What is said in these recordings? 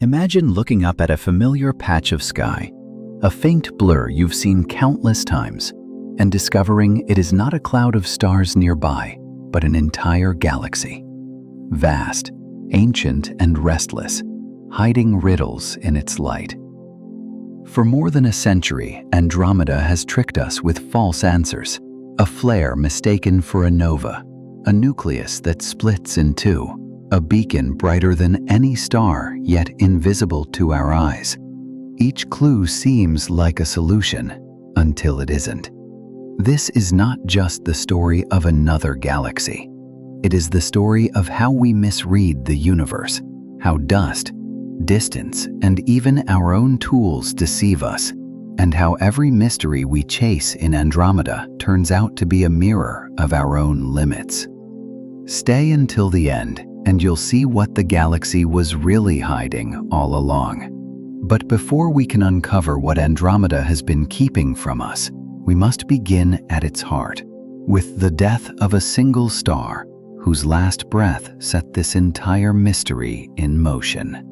Imagine looking up at a familiar patch of sky, a faint blur you've seen countless times, and discovering it is not a cloud of stars nearby, but an entire galaxy. Vast, ancient, and restless, hiding riddles in its light. For more than a century, Andromeda has tricked us with false answers. A flare mistaken for a nova, a nucleus that splits in two, a beacon brighter than any star, yet invisible to our eyes. Each clue seems like a solution, until it isn't. This is not just the story of another galaxy. It is the story of how we misread the universe, how dust, distance, and even our own tools deceive us, and how every mystery we chase in Andromeda turns out to be a mirror of our own limits. Stay until the end, and you'll see what the galaxy was really hiding all along. But before we can uncover what Andromeda has been keeping from us, we must begin at its heart, with the death of a single star, whose last breath set this entire mystery in motion.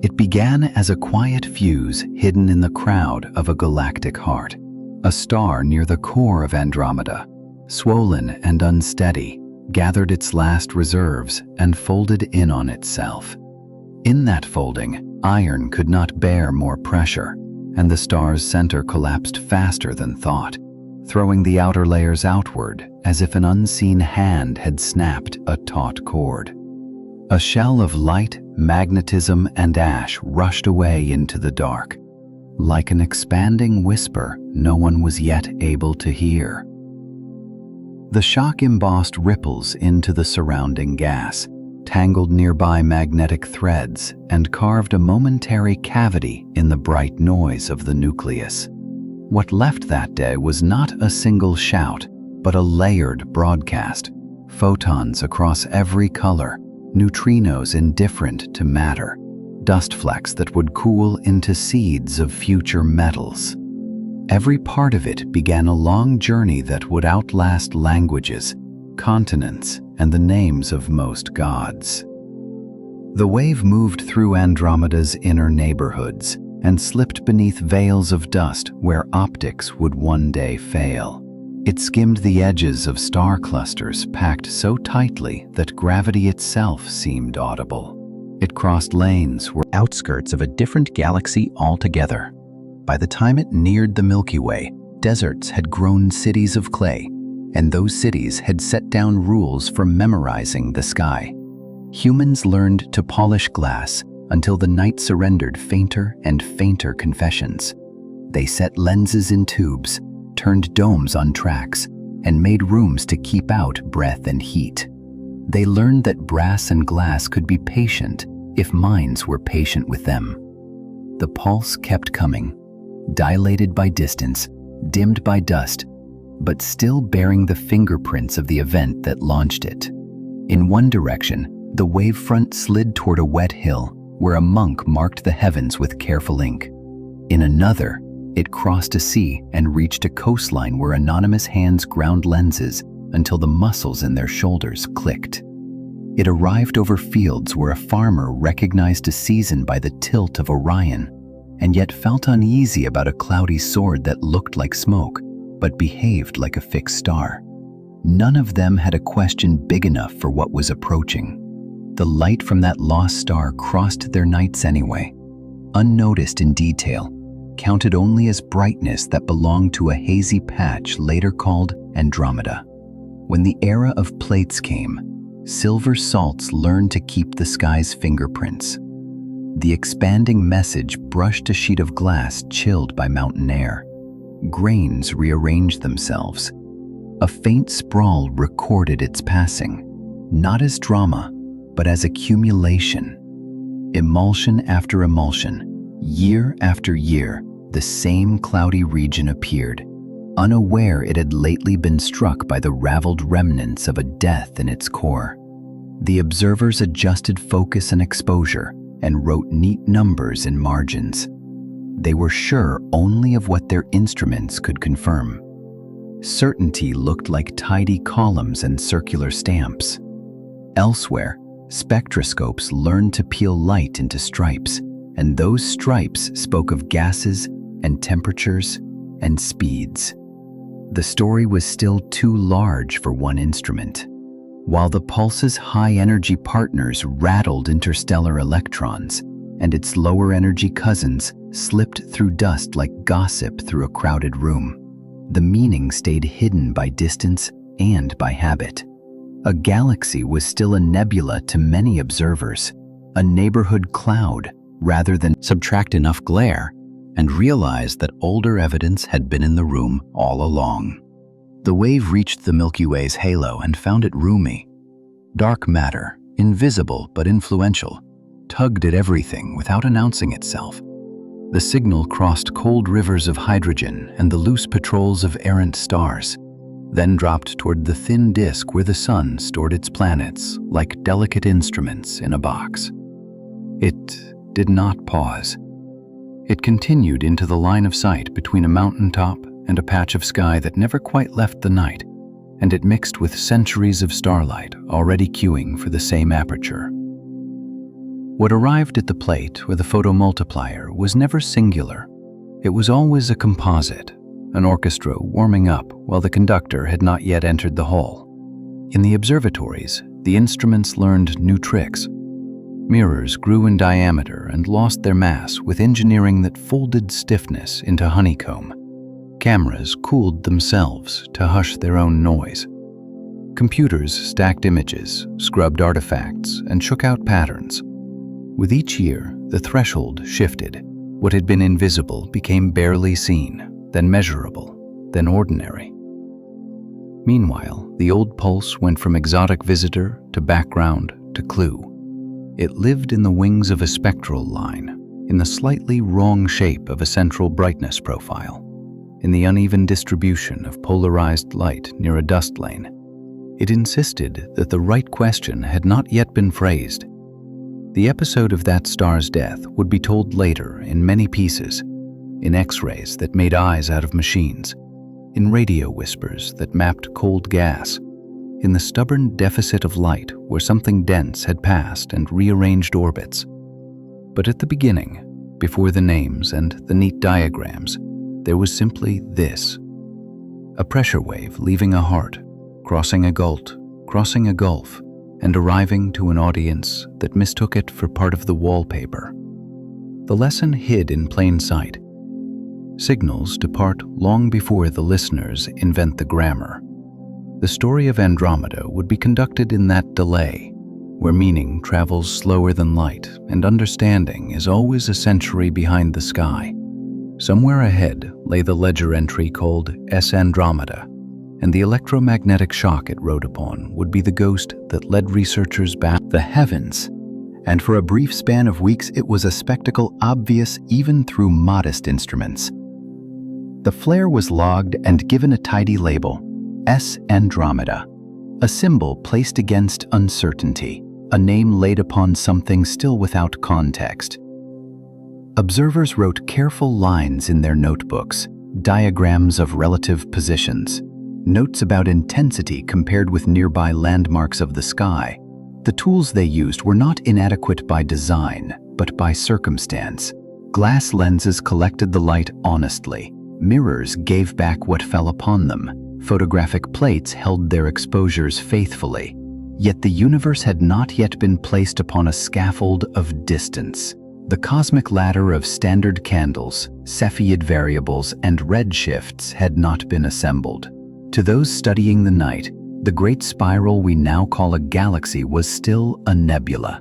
It began as a quiet fuse hidden in the crowd of a galactic heart, a star near the core of Andromeda, swollen and unsteady, gathered its last reserves and folded in on itself. In that folding, iron could not bear more pressure, and the star's center collapsed faster than thought, throwing the outer layers outward as if an unseen hand had snapped a taut cord. A shell of light, magnetism, and ash rushed away into the dark, like an expanding whisper no one was yet able to hear. The shock embossed ripples into the surrounding gas, tangled nearby magnetic threads, and carved a momentary cavity in the bright noise of the nucleus. What left that day was not a single shout, but a layered broadcast, photons across every color, neutrinos indifferent to matter, dust flecks that would cool into seeds of future metals. Every part of it began a long journey that would outlast languages, continents, and the names of most gods. The wave moved through Andromeda's inner neighborhoods and slipped beneath veils of dust where optics would one day fail. It skimmed the edges of star clusters packed so tightly that gravity itself seemed audible. It crossed lanes were outskirts of a different galaxy altogether. By the time it neared the Milky Way, deserts had grown cities of clay, and those cities had set down rules for memorizing the sky. Humans learned to polish glass until the night surrendered fainter and fainter confessions. They set lenses in tubes, turned domes on tracks, and made rooms to keep out breath and heat. They learned that brass and glass could be patient if minds were patient with them. The pulse kept coming, dilated by distance, dimmed by dust, but still bearing the fingerprints of the event that launched it. In one direction, the wavefront slid toward a wet hill where a monk marked the heavens with careful ink. In another, it crossed a sea and reached a coastline where anonymous hands ground lenses until the muscles in their shoulders clicked. It arrived over fields where a farmer recognized a season by the tilt of Orion, and yet felt uneasy about a cloudy sword that looked like smoke, but behaved like a fixed star. None of them had a question big enough for what was approaching. The light from that lost star crossed their nights anyway, unnoticed in detail, counted only as brightness that belonged to a hazy patch later called Andromeda. When the era of plates came, silver salts learned to keep the sky's fingerprints. The expanding message brushed a sheet of glass chilled by mountain air. Grains rearranged themselves. A faint sprawl recorded its passing, not as drama, but as accumulation. Emulsion after emulsion, year after year, the same cloudy region appeared, unaware it had lately been struck by the raveled remnants of a death in its core. The observers adjusted focus and exposure and wrote neat numbers in margins. They were sure only of what their instruments could confirm. Certainty looked like tidy columns and circular stamps. Elsewhere, Spectroscopes learned to peel light into stripes, and those stripes spoke of gases and temperatures and speeds. The story was still too large for one instrument. While the pulse's high-energy partners rattled interstellar electrons, and its lower-energy cousins slipped through dust like gossip through a crowded room, the meaning stayed hidden by distance and by habit. A galaxy was still a nebula to many observers, a neighborhood cloud, rather than subtract enough glare and realize that older evidence had been in the room all along. The wave reached the Milky Way's halo and found it roomy. Dark matter, invisible but influential, tugged at everything without announcing itself. The signal crossed cold rivers of hydrogen and the loose patrols of errant stars, then dropped toward the thin disk where the sun stored its planets like delicate instruments in a box. It did not pause. It continued into the line of sight between a mountaintop and a patch of sky that never quite left the night, and it mixed with centuries of starlight already queuing for the same aperture. What arrived at the plate or the photomultiplier was never singular. It was always a composite, an orchestra warming up while the conductor had not yet entered the hall. In the observatories, the instruments learned new tricks. Mirrors grew in diameter and lost their mass with engineering that folded stiffness into honeycomb. Cameras cooled themselves to hush their own noise. Computers stacked images, scrubbed artifacts, and shook out patterns. With each year, the threshold shifted. What had been invisible became barely seen, then measurable, then ordinary. Meanwhile, the old pulse went from exotic visitor to background to clue. It lived in the wings of a spectral line, in the slightly wrong shape of a central brightness profile, in the uneven distribution of polarized light near a dust lane. It insisted that the right question had not yet been phrased. The episode of that star's death would be told later in many pieces, in X-rays that made eyes out of machines, in radio whispers that mapped cold gas, in the stubborn deficit of light where something dense had passed and rearranged orbits. But at the beginning, before the names and the neat diagrams, there was simply this: a pressure wave leaving a heart, crossing a gulf, and arriving to an audience that mistook it for part of the wallpaper. The lesson hid in plain sight. Signals depart long before the listeners invent the grammar. The story of Andromeda would be conducted in that delay, where meaning travels slower than light and understanding is always a century behind the sky. Somewhere ahead lay the ledger entry called S Andromeda, and the electromagnetic shock it rode upon would be the ghost that led researchers back the heavens. And for a brief span of weeks, it was a spectacle obvious even through modest instruments. The flare was logged and given a tidy label: S Andromeda, a symbol placed against uncertainty, a name laid upon something still without context. Observers wrote careful lines in their notebooks, diagrams of relative positions, notes about intensity compared with nearby landmarks of the sky. The tools they used were not inadequate by design, but by circumstance. Glass lenses collected the light honestly. Mirrors gave back what fell upon them. Photographic plates held their exposures faithfully. Yet the universe had not yet been placed upon a scaffold of distance. The cosmic ladder of standard candles, Cepheid variables, and redshifts had not been assembled. To those studying the night, the great spiral we now call a galaxy was still a nebula,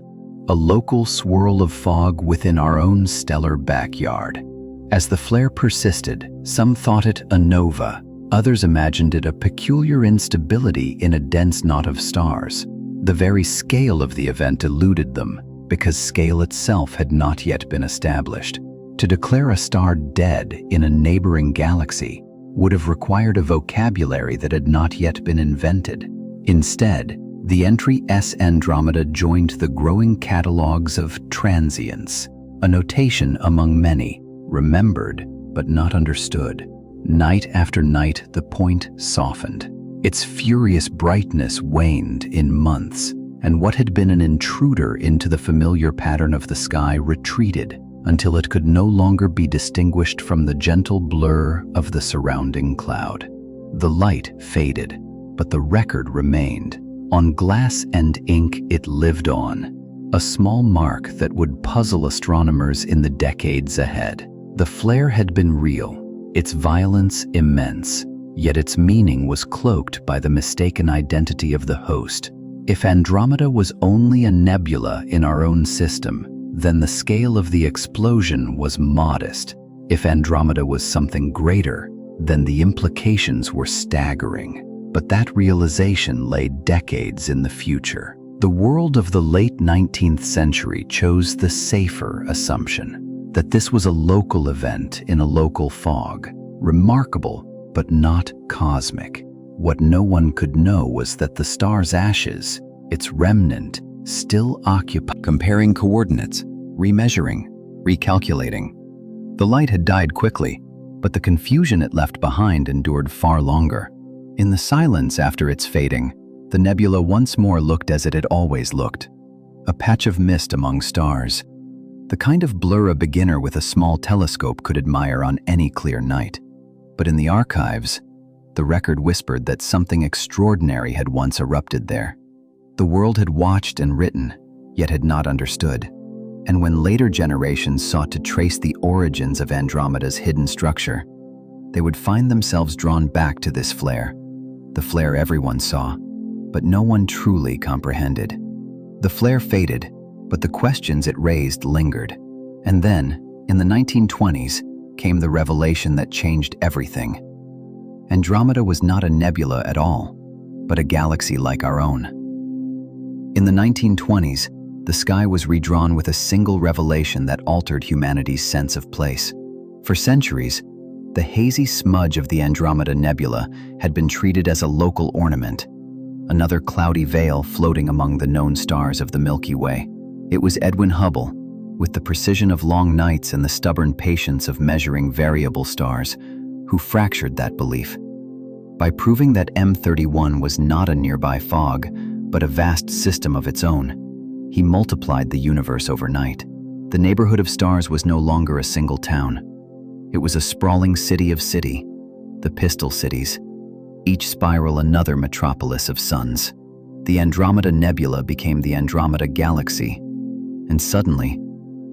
a local swirl of fog within our own stellar backyard. As the flare persisted, some thought it a nova, others imagined it a peculiar instability in a dense knot of stars. The very scale of the event eluded them, because scale itself had not yet been established. To declare a star dead in a neighboring galaxy would have required a vocabulary that had not yet been invented. Instead, the entry S Andromeda joined the growing catalogs of transients, a notation among many, remembered but not understood. Night after night, the point softened. Its furious brightness waned in months, and what had been an intruder into the familiar pattern of the sky retreated until it could no longer be distinguished from the gentle blur of the surrounding cloud. The light faded, but the record remained. On glass and ink it lived on, a small mark that would puzzle astronomers in the decades ahead. The flare had been real, its violence immense, yet its meaning was cloaked by the mistaken identity of the host. If Andromeda was only a nebula in our own system, then the scale of the explosion was modest. If Andromeda was something greater, then the implications were staggering. But that realization lay decades in the future. The world of the late 19th century chose the safer assumption that this was a local event in a local fog, remarkable but not cosmic. What no one could know was that the star's ashes, its remnant, still occupied. Comparing coordinates, remeasuring, recalculating. The light had died quickly, but the confusion it left behind endured far longer. In the silence after its fading, the nebula once more looked as it had always looked, a patch of mist among stars, the kind of blur a beginner with a small telescope could admire on any clear night. But in the archives, the record whispered that something extraordinary had once erupted there. The world had watched and written, yet had not understood. And when later generations sought to trace the origins of Andromeda's hidden structure, they would find themselves drawn back to this flare, the flare everyone saw, but no one truly comprehended. The flare faded, but the questions it raised lingered. And then, in the 1920s, came the revelation that changed everything. Andromeda was not a nebula at all, but a galaxy like our own. In the 1920s, the sky was redrawn with a single revelation that altered humanity's sense of place. For centuries, the hazy smudge of the Andromeda Nebula had been treated as a local ornament, another cloudy veil floating among the known stars of the Milky Way. It was Edwin Hubble, with the precision of long nights and the stubborn patience of measuring variable stars, who fractured that belief. By proving that M31 was not a nearby fog, but a vast system of its own, he multiplied the universe overnight. The neighborhood of stars was no longer a single town. It was a sprawling city, the Pistol Cities, each spiral another metropolis of suns. The Andromeda Nebula became the Andromeda Galaxy, and suddenly,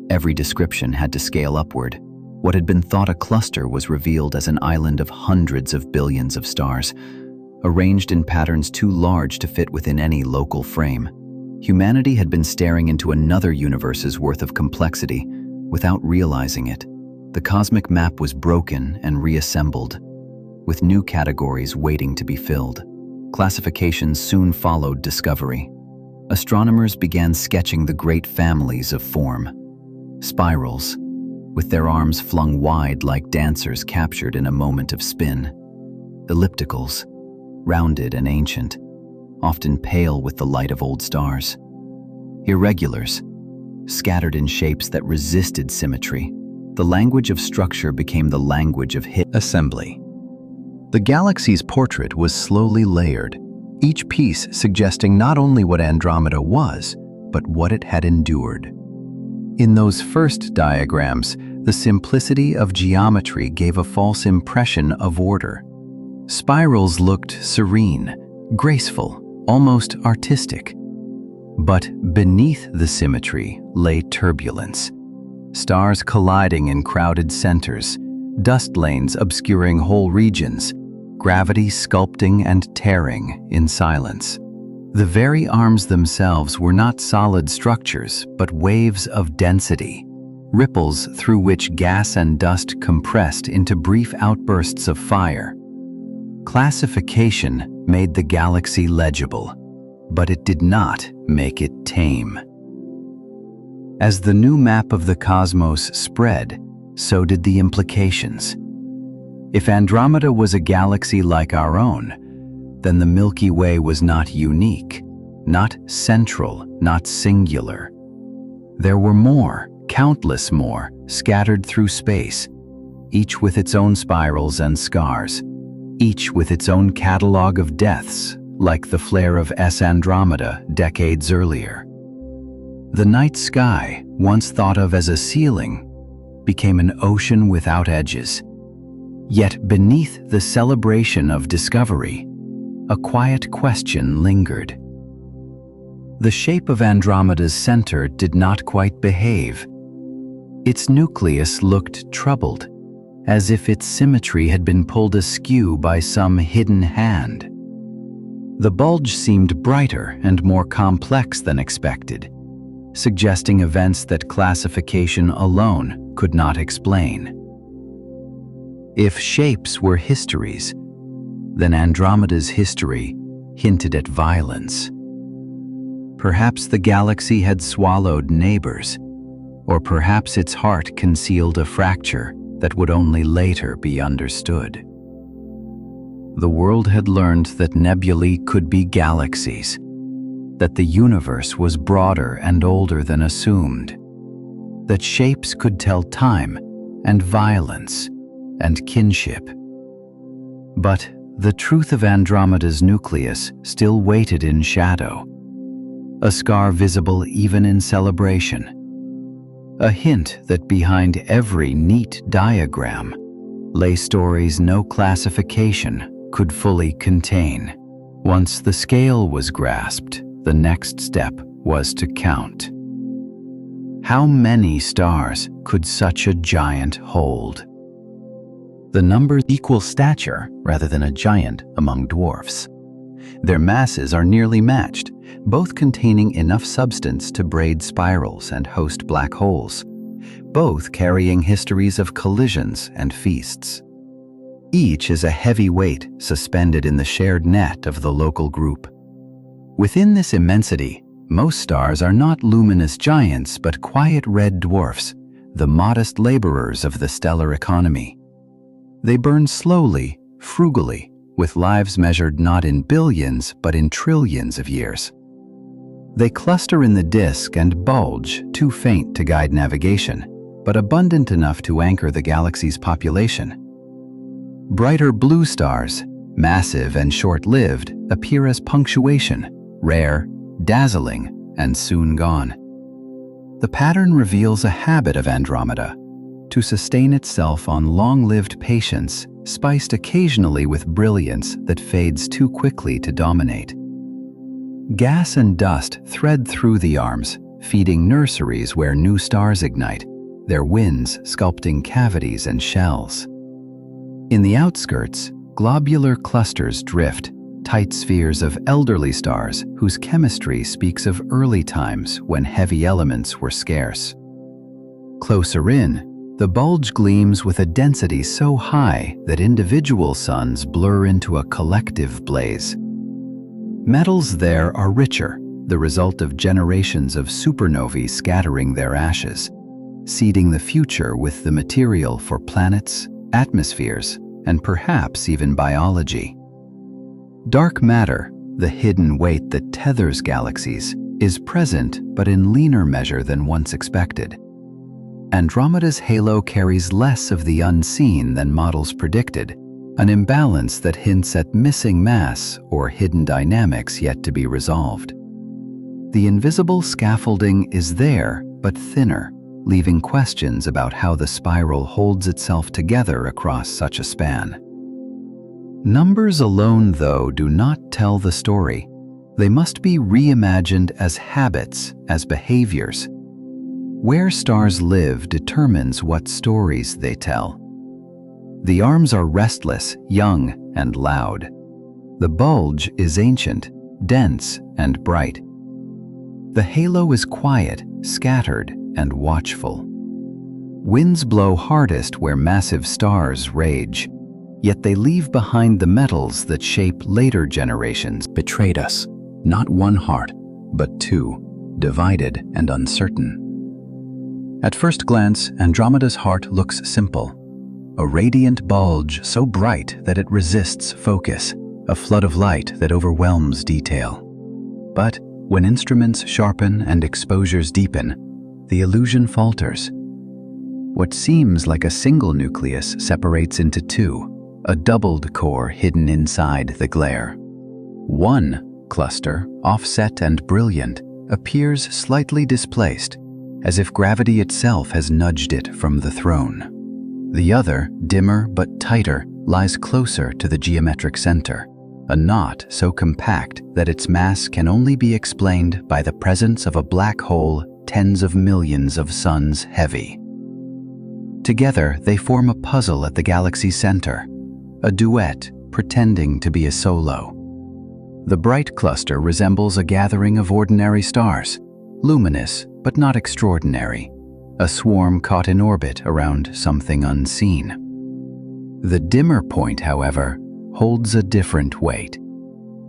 every description had to scale upward. What had been thought a cluster was revealed as an island of hundreds of billions of stars, arranged in patterns too large to fit within any local frame. Humanity had been staring into another universe's worth of complexity without realizing it. The cosmic map was broken and reassembled, with new categories waiting to be filled. Classifications soon followed discovery. Astronomers began sketching the great families of form. Spirals, with their arms flung wide like dancers captured in a moment of spin. Ellipticals, rounded and ancient, often pale with the light of old stars. Irregulars, scattered in shapes that resisted symmetry. The language of structure became the language of assembly. The galaxy's portrait was slowly layered, each piece suggesting not only what Andromeda was, but what it had endured. In those first diagrams, the simplicity of geometry gave a false impression of order. Spirals looked serene, graceful, almost artistic. But beneath the symmetry lay turbulence. Stars colliding in crowded centers, dust lanes obscuring whole regions, gravity sculpting and tearing in silence. The very arms themselves were not solid structures, but waves of density, ripples through which gas and dust compressed into brief outbursts of fire. Classification made the galaxy legible, but it did not make it tame. As the new map of the cosmos spread, so did the implications. If Andromeda was a galaxy like our own, then the Milky Way was not unique, not central, not singular. There were more, countless more, scattered through space, each with its own spirals and scars, each with its own catalog of deaths, like the flare of S Andromeda decades earlier. The night sky, once thought of as a ceiling, became an ocean without edges. Yet beneath the celebration of discovery, a quiet question lingered. The shape of Andromeda's center did not quite behave. Its nucleus looked troubled, as if its symmetry had been pulled askew by some hidden hand. The bulge seemed brighter and more complex than expected, suggesting events that classification alone could not explain. If shapes were histories, then Andromeda's history hinted at violence. Perhaps the galaxy had swallowed neighbors, or perhaps its heart concealed a fracture that would only later be understood. The world had learned that nebulae could be galaxies, that the universe was broader and older than assumed, that shapes could tell time and violence and kinship. But the truth of Andromeda's nucleus still waited in shadow, a scar visible even in celebration, a hint that behind every neat diagram lay stories no classification could fully contain. Once the scale was grasped, the next step was to count. How many stars could such a giant hold? The numbers equal stature rather than a giant among dwarfs. Their masses are nearly matched, both containing enough substance to braid spirals and host black holes, both carrying histories of collisions and feasts. Each is a heavy weight suspended in the shared net of the local group. Within this immensity, most stars are not luminous giants but quiet red dwarfs, the modest laborers of the stellar economy. They burn slowly, frugally, with lives measured not in billions but in trillions of years. They cluster in the disk and bulge, too faint to guide navigation, but abundant enough to anchor the galaxy's population. Brighter blue stars, massive and short-lived, appear as punctuation, rare, dazzling, and soon gone. The pattern reveals a habit of Andromeda, to sustain itself on long-lived patience, spiced occasionally with brilliance that fades too quickly to dominate. Gas and dust thread through the arms, feeding nurseries where new stars ignite, their winds sculpting cavities and shells. In the outskirts, globular clusters drift, tight spheres of elderly stars whose chemistry speaks of early times when heavy elements were scarce. Closer in, the bulge gleams with a density so high that individual suns blur into a collective blaze. Metals there are richer, the result of generations of supernovae scattering their ashes, seeding the future with the material for planets, atmospheres, and perhaps even biology. Dark matter, the hidden weight that tethers galaxies, is present but in leaner measure than once expected. Andromeda's halo carries less of the unseen than models predicted, an imbalance that hints at missing mass or hidden dynamics yet to be resolved. The invisible scaffolding is there, but thinner, leaving questions about how the spiral holds itself together across such a span. Numbers alone, though, do not tell the story. They must be reimagined as habits, as behaviors. Where stars live determines what stories they tell. The arms are restless, young, and loud. The bulge is ancient, dense, and bright. The halo is quiet, scattered, and watchful. Winds blow hardest where massive stars rage, yet they leave behind the metals that shape later generations. Betrayed us, not one heart, but two, divided and uncertain. At first glance, Andromeda's heart looks simple. A radiant bulge so bright that it resists focus, a flood of light that overwhelms detail. But when instruments sharpen and exposures deepen, the illusion falters. What seems like a single nucleus separates into two, a doubled core hidden inside the glare. One cluster, offset and brilliant, appears slightly displaced, as if gravity itself has nudged it from the throne. The other, dimmer but tighter, lies closer to the geometric center, a knot so compact that its mass can only be explained by the presence of a black hole tens of millions of suns heavy. Together, they form a puzzle at the galaxy's center, a duet pretending to be a solo. The bright cluster resembles a gathering of ordinary stars, luminous but not extraordinary, a swarm caught in orbit around something unseen. The dimmer point, however, holds a different weight.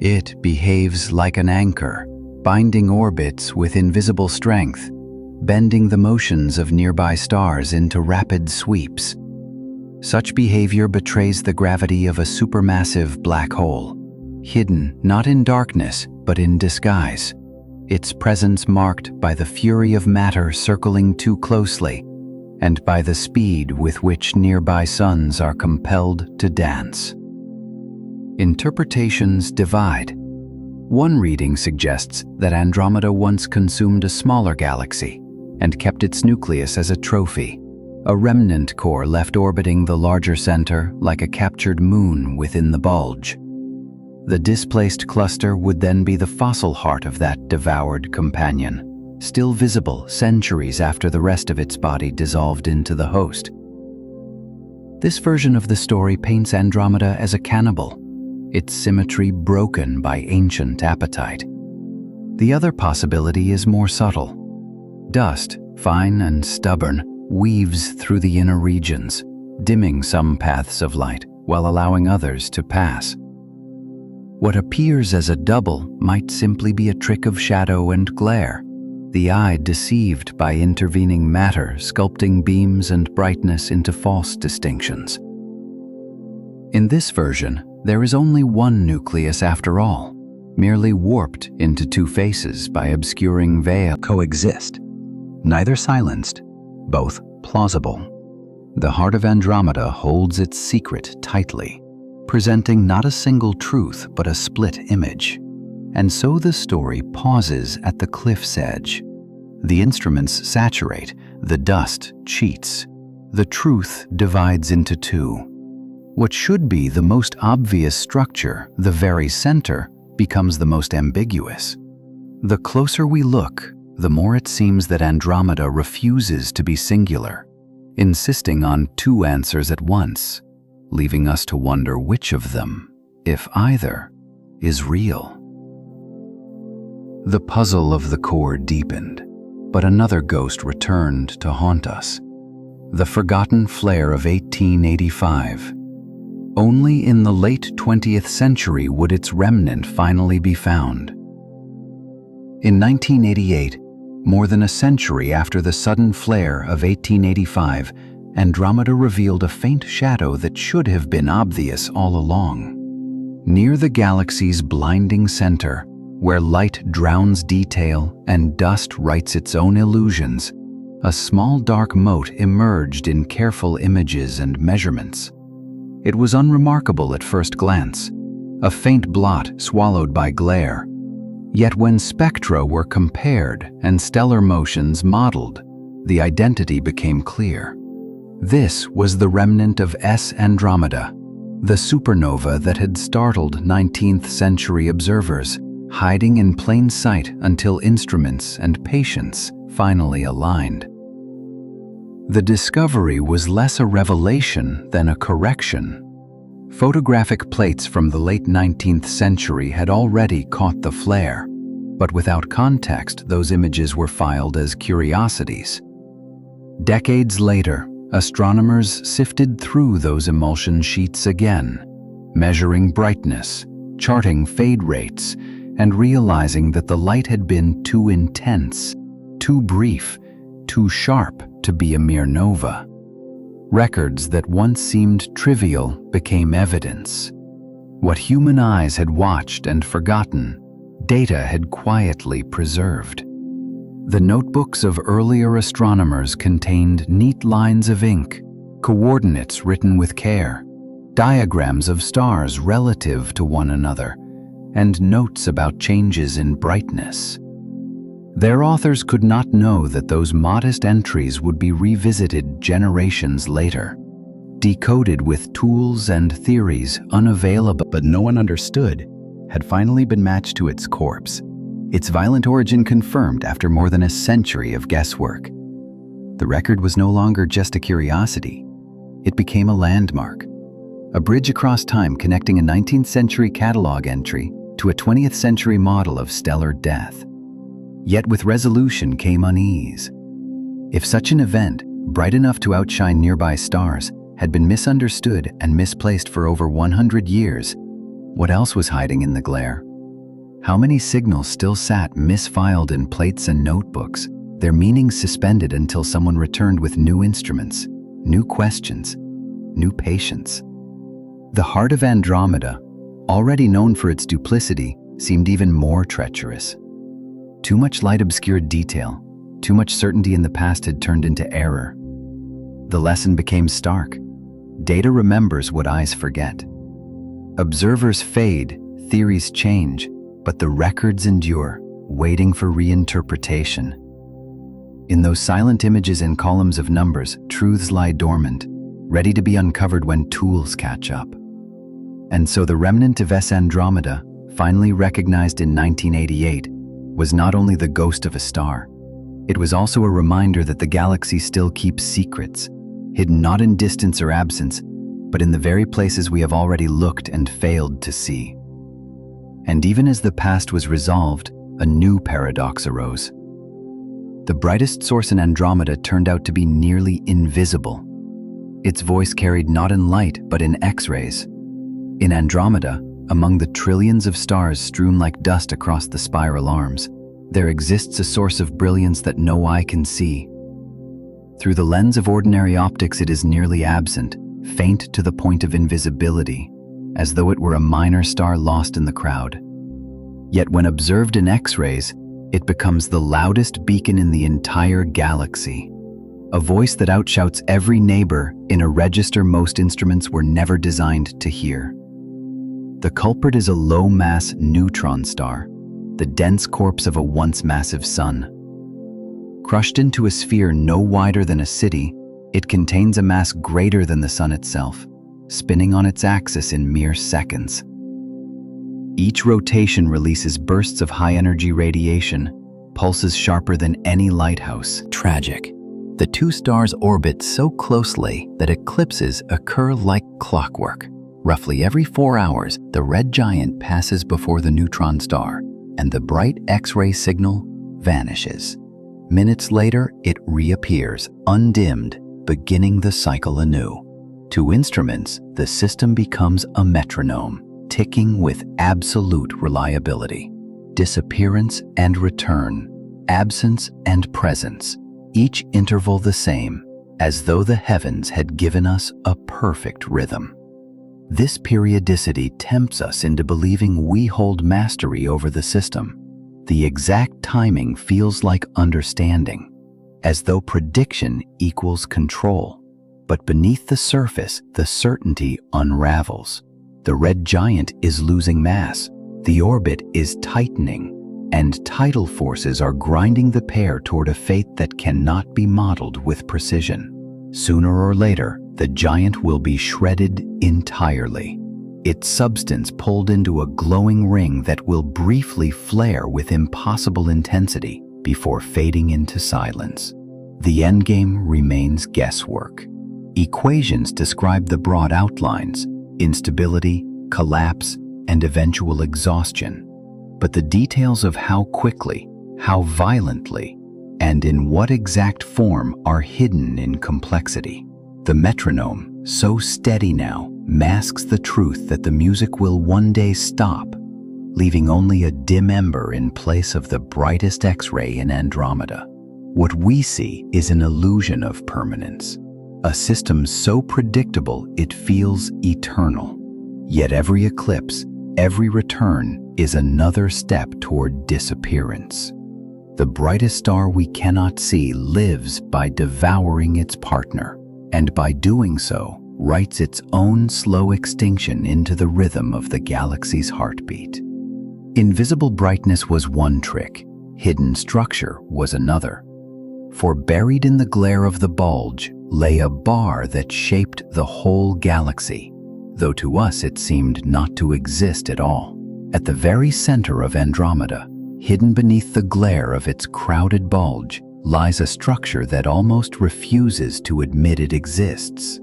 It behaves like an anchor, binding orbits with invisible strength, bending the motions of nearby stars into rapid sweeps. Such behavior betrays the gravity of a supermassive black hole, hidden not in darkness but in disguise, its presence marked by the fury of matter circling too closely and by the speed with which nearby suns are compelled to dance. Interpretations divide. One reading suggests that Andromeda once consumed a smaller galaxy and kept its nucleus as a trophy, a remnant core left orbiting the larger center like a captured moon within the bulge. The displaced cluster would then be the fossil heart of that devoured companion, still visible centuries after the rest of its body dissolved into the host. This version of the story paints Andromeda as a cannibal, its symmetry broken by ancient appetite. The other possibility is more subtle. Dust, fine and stubborn, weaves through the inner regions, dimming some paths of light while allowing others to pass. What appears as a double might simply be a trick of shadow and glare, the eye deceived by intervening matter sculpting beams and brightness into false distinctions. In this version, there is only one nucleus after all, merely warped into two faces by obscuring veil coexist, neither silenced, both plausible. The heart of Andromeda holds its secret tightly, presenting not a single truth but a split image. And so the story pauses at the cliff's edge. The instruments saturate, the dust cheats. The truth divides into two. What should be the most obvious structure, the very center, becomes the most ambiguous. The closer we look, the more it seems that Andromeda refuses to be singular, insisting on two answers at once, leaving us to wonder which of them, if either, is real. The puzzle of the core deepened, but another ghost returned to haunt us. The forgotten flare of 1885. Only in the late 20th century would its remnant finally be found. In 1988, more than a century after the sudden flare of 1885, Andromeda revealed a faint shadow that should have been obvious all along. Near the galaxy's blinding center, where light drowns detail and dust writes its own illusions, a small dark mote emerged in careful images and measurements. It was unremarkable at first glance, a faint blot swallowed by glare. Yet when spectra were compared and stellar motions modeled, the identity became clear. This was the remnant of S Andromeda, the supernova that had startled 19th century observers, hiding in plain sight until instruments and patience finally aligned. The discovery was less a revelation than a correction. Photographic plates from the late 19th century had already caught the flare, but without context, those images were filed as curiosities. Decades later, astronomers sifted through those emulsion sheets again, measuring brightness, charting fade rates, and realizing that the light had been too intense, too brief, too sharp to be a mere nova. Records that once seemed trivial became evidence. What human eyes had watched and forgotten, data had quietly preserved. The notebooks of earlier astronomers contained neat lines of ink, coordinates written with care, diagrams of stars relative to one another, and notes about changes in brightness. Their authors could not know that those modest entries would be revisited generations later, decoded with tools and theories unavailable but no one understood, had finally been matched to its corpse, its violent origin confirmed after more than a century of guesswork. The record was no longer just a curiosity. It became a landmark, a bridge across time connecting a 19th century catalog entry to a 20th century model of stellar death. Yet with resolution came unease. If such an event, bright enough to outshine nearby stars, had been misunderstood and misplaced for over 100 years, what else was hiding in the glare? How many signals still sat misfiled in plates and notebooks, their meanings suspended until someone returned with new instruments, new questions, new patience? The heart of Andromeda, already known for its duplicity, seemed even more treacherous. Too much light obscured detail, too much certainty in the past had turned into error. The lesson became stark. Data remembers what eyes forget. Observers fade, theories change, but the records endure, waiting for reinterpretation. In those silent images and columns of numbers, truths lie dormant, ready to be uncovered when tools catch up. And so the remnant of S Andromeda, finally recognized in 1988, was not only the ghost of a star, it was also a reminder that the galaxy still keeps secrets, hidden not in distance or absence, but in the very places we have already looked and failed to see. And even as the past was resolved, a new paradox arose. The brightest source in Andromeda turned out to be nearly invisible. Its voice carried not in light, but in X-rays. In Andromeda, among the trillions of stars strewn like dust across the spiral arms, there exists a source of brilliance that no eye can see. Through the lens of ordinary optics, it is nearly absent, faint to the point of invisibility, as though it were a minor star lost in the crowd. Yet when observed in X-rays, it becomes the loudest beacon in the entire galaxy, a voice that outshouts every neighbor in a register most instruments were never designed to hear. The culprit is a low-mass neutron star, the dense corpse of a once massive sun. Crushed into a sphere no wider than a city, it contains a mass greater than the sun itself, spinning on its axis in mere seconds. Each rotation releases bursts of high-energy radiation, pulses sharper than any lighthouse. Tragic. The two stars orbit so closely that eclipses occur like clockwork. Roughly every 4 hours, the red giant passes before the neutron star, and the bright X-ray signal vanishes. Minutes later, it reappears, undimmed, beginning the cycle anew. To instruments, the system becomes a metronome, ticking with absolute reliability. Disappearance and return, absence and presence, each interval the same, as though the heavens had given us a perfect rhythm. This periodicity tempts us into believing we hold mastery over the system. The exact timing feels like understanding, as though prediction equals control. But beneath the surface, the certainty unravels. The red giant is losing mass, the orbit is tightening, and tidal forces are grinding the pair toward a fate that cannot be modeled with precision. Sooner or later, the giant will be shredded entirely, its substance pulled into a glowing ring that will briefly flare with impossible intensity before fading into silence. The endgame remains guesswork. Equations describe the broad outlines: instability, collapse, and eventual exhaustion. But the details of how quickly, how violently, and in what exact form are hidden in complexity. The metronome, so steady now, masks the truth that the music will one day stop, leaving only a dim ember in place of the brightest X-ray in Andromeda. What we see is an illusion of permanence, a system so predictable it feels eternal. Yet every eclipse, every return is another step toward disappearance. The brightest star we cannot see lives by devouring its partner, and by doing so, writes its own slow extinction into the rhythm of the galaxy's heartbeat. Invisible brightness was one trick, hidden structure was another. For buried in the glare of the bulge lay a bar that shaped the whole galaxy, though to us it seemed not to exist at all. At the very center of Andromeda, hidden beneath the glare of its crowded bulge, lies a structure that almost refuses to admit it exists.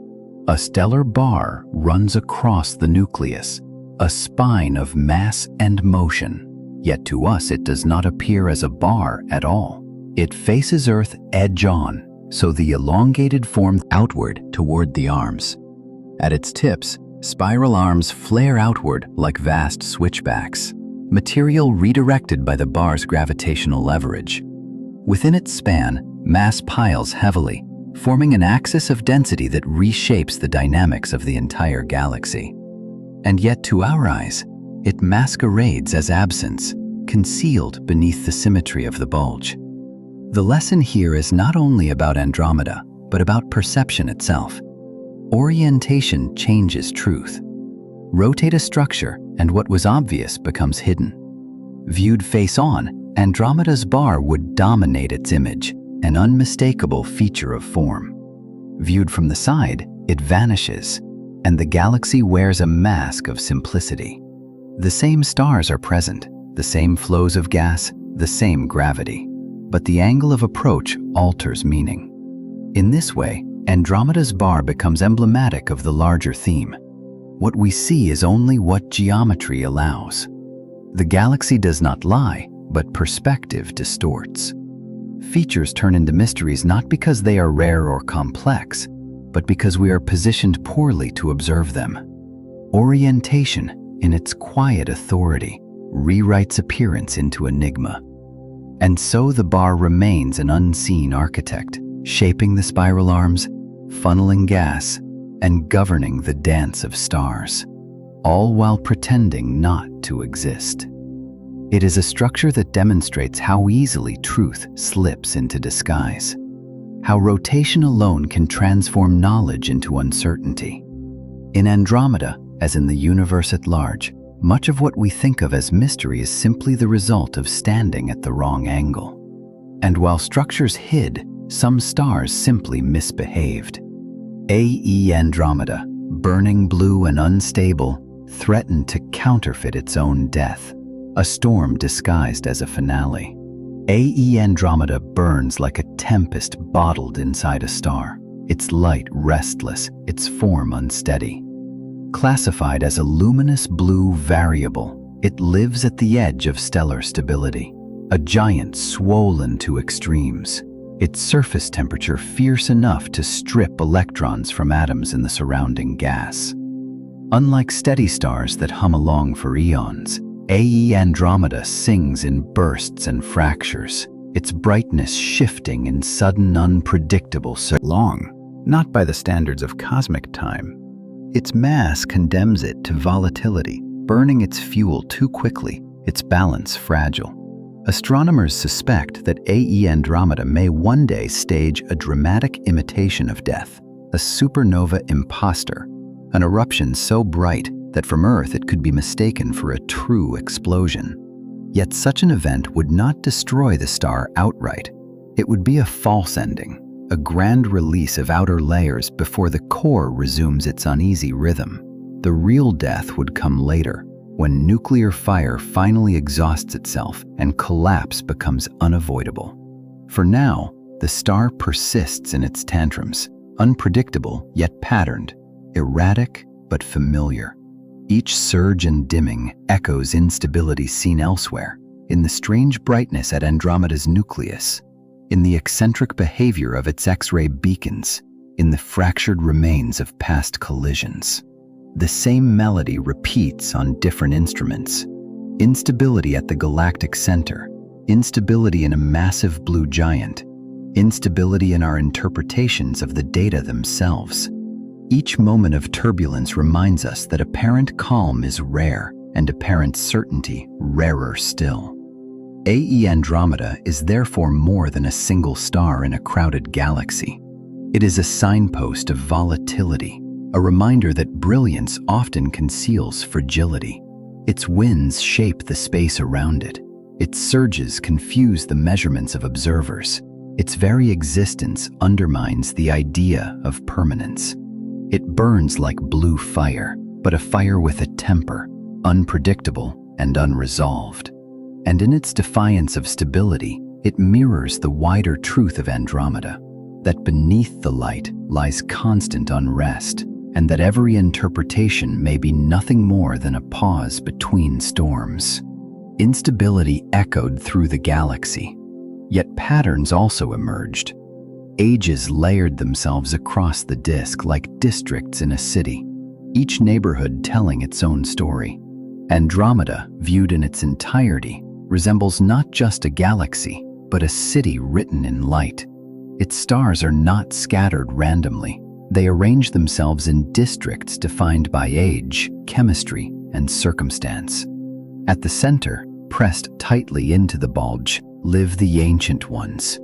A stellar bar runs across the nucleus, a spine of mass and motion. Yet to us it does not appear as a bar at all. It faces Earth edge-on, so the elongated form outward toward the arms. At its tips, spiral arms flare outward like vast switchbacks, material redirected by the bar's gravitational leverage. Within its span, mass piles heavily, forming an axis of density that reshapes the dynamics of the entire galaxy. And yet to our eyes, it masquerades as absence, concealed beneath the symmetry of the bulge. The lesson here is not only about Andromeda, but about perception itself. Orientation changes truth. Rotate a structure, and what was obvious becomes hidden. Viewed face-on, Andromeda's bar would dominate its image, an unmistakable feature of form. Viewed from the side, it vanishes, and the galaxy wears a mask of simplicity. The same stars are present, the same flows of gas, the same gravity. But the angle of approach alters meaning. In this way, Andromeda's bar becomes emblematic of the larger theme. What we see is only what geometry allows. The galaxy does not lie, but perspective distorts. Features turn into mysteries not because they are rare or complex, but because we are positioned poorly to observe them. Orientation, in its quiet authority, rewrites appearance into enigma. And so the bar remains an unseen architect, shaping the spiral arms, funneling gas, and governing the dance of stars, all while pretending not to exist. It is a structure that demonstrates how easily truth slips into disguise, how rotation alone can transform knowledge into uncertainty. In Andromeda, as in the universe at large, much of what we think of as mystery is simply the result of standing at the wrong angle. And while structures hid, some stars simply misbehaved. AE Andromeda, burning blue and unstable, threatened to counterfeit its own death, a storm disguised as a finale. AE Andromeda burns like a tempest bottled inside a star, its light restless, its form unsteady. Classified as a luminous blue variable, it lives at the edge of stellar stability, a giant swollen to extremes, its surface temperature fierce enough to strip electrons from atoms in the surrounding gas. Unlike steady stars that hum along for eons, AE Andromeda sings in bursts and fractures, its brightness shifting in sudden, unpredictable long, not by the standards of cosmic time. Its mass condemns it to volatility, burning its fuel too quickly, its balance fragile. Astronomers suspect that AE Andromeda may one day stage a dramatic imitation of death, a supernova imposter, an eruption so bright that from Earth it could be mistaken for a true explosion. Yet such an event would not destroy the star outright. It would be a false ending, a grand release of outer layers before the core resumes its uneasy rhythm. The real death would come later, when nuclear fire finally exhausts itself and collapse becomes unavoidable. For now, the star persists in its tantrums, unpredictable yet patterned, erratic but familiar. Each surge and dimming echoes instability seen elsewhere, in the strange brightness at Andromeda's nucleus, in the eccentric behavior of its X-ray beacons, in the fractured remains of past collisions. The same melody repeats on different instruments. Instability at the galactic center, instability in a massive blue giant, instability in our interpretations of the data themselves. Each moment of turbulence reminds us that apparent calm is rare and apparent certainty rarer still. AE Andromeda is therefore more than a single star in a crowded galaxy. It is a signpost of volatility, a reminder that brilliance often conceals fragility. Its winds shape the space around it. Its surges confuse the measurements of observers. Its very existence undermines the idea of permanence. It burns like blue fire, but a fire with a temper, unpredictable and unresolved. And in its defiance of stability, it mirrors the wider truth of Andromeda, that beneath the light lies constant unrest, and that every interpretation may be nothing more than a pause between storms. Instability echoed through the galaxy, yet patterns also emerged. Ages layered themselves across the disk like districts in a city, each neighborhood telling its own story. Andromeda, viewed in its entirety, resembles not just a galaxy, but a city written in light. Its stars are not scattered randomly. They arrange themselves in districts defined by age, chemistry, and circumstance. At the center, pressed tightly into the bulge, live the ancient ones.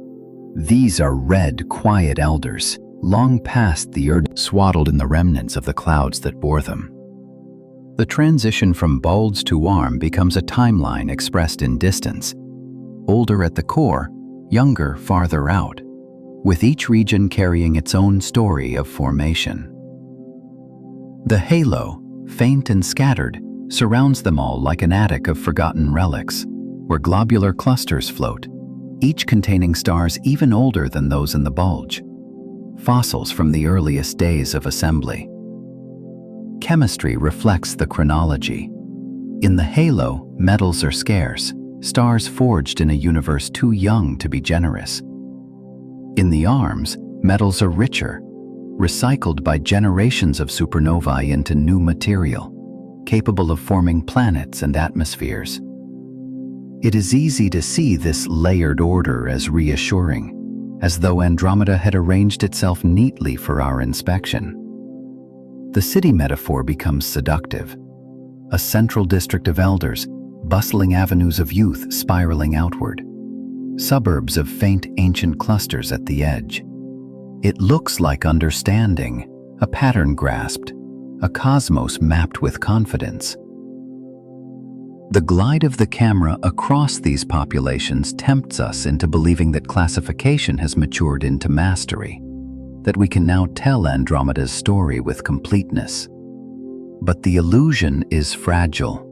These are red, quiet elders, long past the earth, swaddled in the remnants of the clouds that bore them. The transition from bulge to arm becomes a timeline expressed in distance. Older at the core, younger farther out, with each region carrying its own story of formation. The halo, faint and scattered, surrounds them all like an attic of forgotten relics, where globular clusters float, each containing stars even older than those in the bulge, fossils from the earliest days of assembly. Chemistry reflects the chronology. In the halo, metals are scarce, stars forged in a universe too young to be generous. In the arms, metals are richer, recycled by generations of supernovae into new material, capable of forming planets and atmospheres. It is easy to see this layered order as reassuring, as though Andromeda had arranged itself neatly for our inspection. The city metaphor becomes seductive. A central district of elders, bustling avenues of youth spiraling outward, suburbs of faint ancient clusters at the edge. It looks like understanding, a pattern grasped, a cosmos mapped with confidence. The glide of the camera across these populations tempts us into believing that classification has matured into mastery, that we can now tell Andromeda's story with completeness. But the illusion is fragile.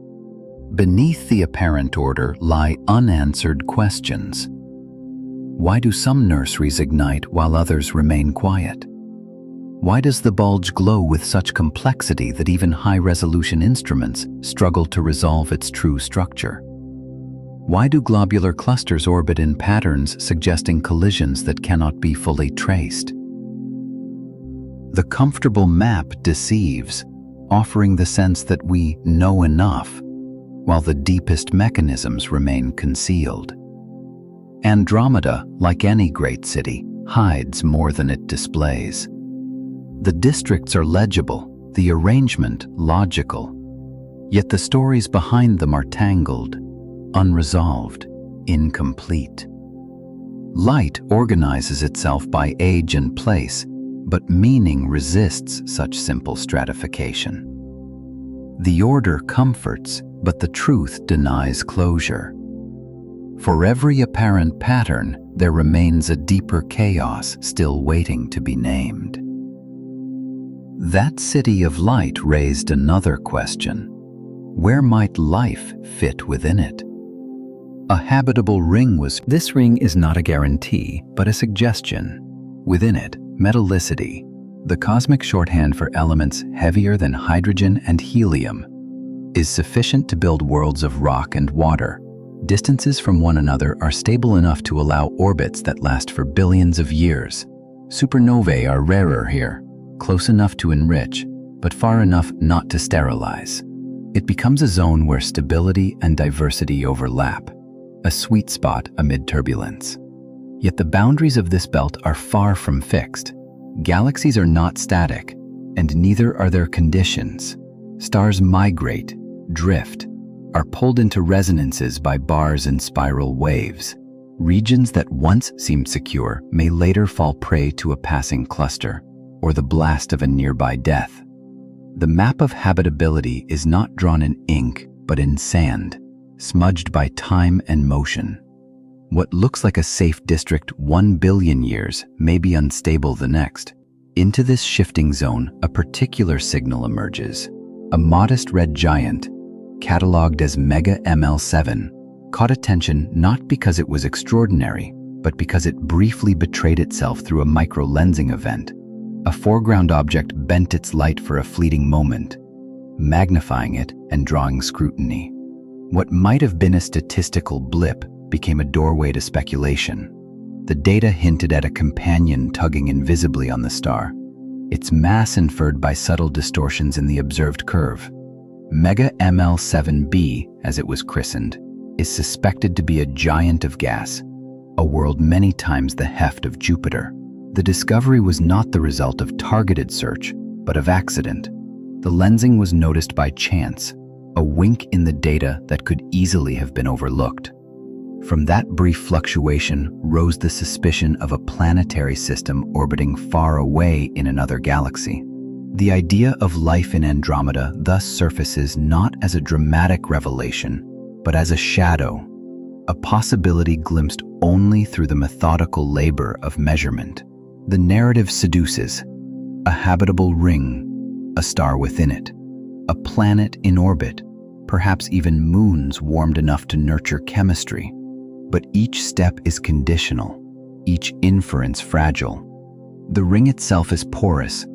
Beneath the apparent order lie unanswered questions. Why do some nurseries ignite while others remain quiet? Why does the bulge glow with such complexity that even high-resolution instruments struggle to resolve its true structure? Why do globular clusters orbit in patterns suggesting collisions that cannot be fully traced? The comfortable map deceives, offering the sense that we know enough, while the deepest mechanisms remain concealed. Andromeda, like any great city, hides more than it displays. The districts are legible, the arrangement logical, yet the stories behind them are tangled, unresolved, incomplete. Light organizes itself by age and place, but meaning resists such simple stratification. The order comforts, but the truth denies closure. For every apparent pattern, there remains a deeper chaos still waiting to be named. That city of light raised another question. Where might life fit within it? A habitable ring was. This ring is not a guarantee, but a suggestion. Within it, metallicity, the cosmic shorthand for elements heavier than hydrogen and helium, is sufficient to build worlds of rock and water. Distances from one another are stable enough to allow orbits that last for billions of years. Supernovae are rarer here, close enough to enrich, but far enough not to sterilize. It becomes a zone where stability and diversity overlap, a sweet spot amid turbulence. Yet the boundaries of this belt are far from fixed. Galaxies are not static, and neither are their conditions. Stars migrate, drift, are pulled into resonances by bars and spiral waves. Regions that once seemed secure may later fall prey to a passing cluster, or the blast of a nearby death. The map of habitability is not drawn in ink, but in sand, smudged by time and motion. What looks like a safe district 1 billion years may be unstable the next. Into this shifting zone, a particular signal emerges. A modest red giant, catalogued as Mega ML7, caught attention not because it was extraordinary, but because it briefly betrayed itself through a microlensing event. A foreground object bent its light for a fleeting moment, magnifying it and drawing scrutiny. What might have been a statistical blip became a doorway to speculation. The data hinted at a companion tugging invisibly on the star, its mass inferred by subtle distortions in the observed curve. Mega ML7b, as it was christened, is suspected to be a giant of gas, a world many times the heft of Jupiter. The discovery was not the result of targeted search, but of accident. The lensing was noticed by chance, a wink in the data that could easily have been overlooked. From that brief fluctuation rose the suspicion of a planetary system orbiting far away in another galaxy. The idea of life in Andromeda thus surfaces not as a dramatic revelation, but as a shadow, a possibility glimpsed only through the methodical labor of measurement. The narrative seduces: a habitable ring, a star within it, a planet in orbit, perhaps even moons warmed enough to nurture chemistry. But each step is conditional, each inference fragile. The ring itself is porous,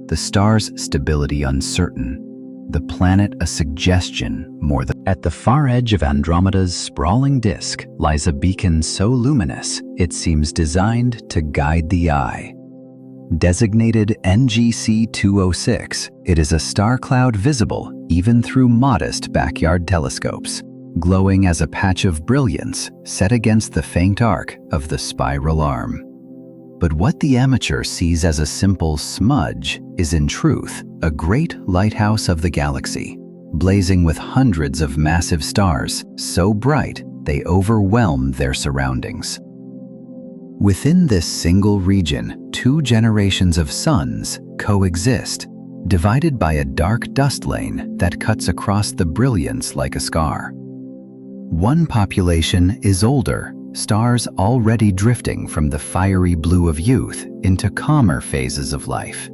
the star's stability uncertain, the planet a suggestion more than. At the far edge of Andromeda's sprawling disk lies a beacon so luminous it seems designed to guide the eye. Designated NGC 206, it is a star cloud visible even through modest backyard telescopes, glowing as a patch of brilliance set against the faint arc of the spiral arm. But what the amateur sees as a simple smudge is in truth a great lighthouse of the galaxy, blazing with hundreds of massive stars so bright they overwhelm their surroundings. Within this single region, 2 generations of suns coexist, divided by a dark dust lane that cuts across the brilliance like a scar. One population is older, stars already drifting from the fiery blue of youth into calmer phases of life.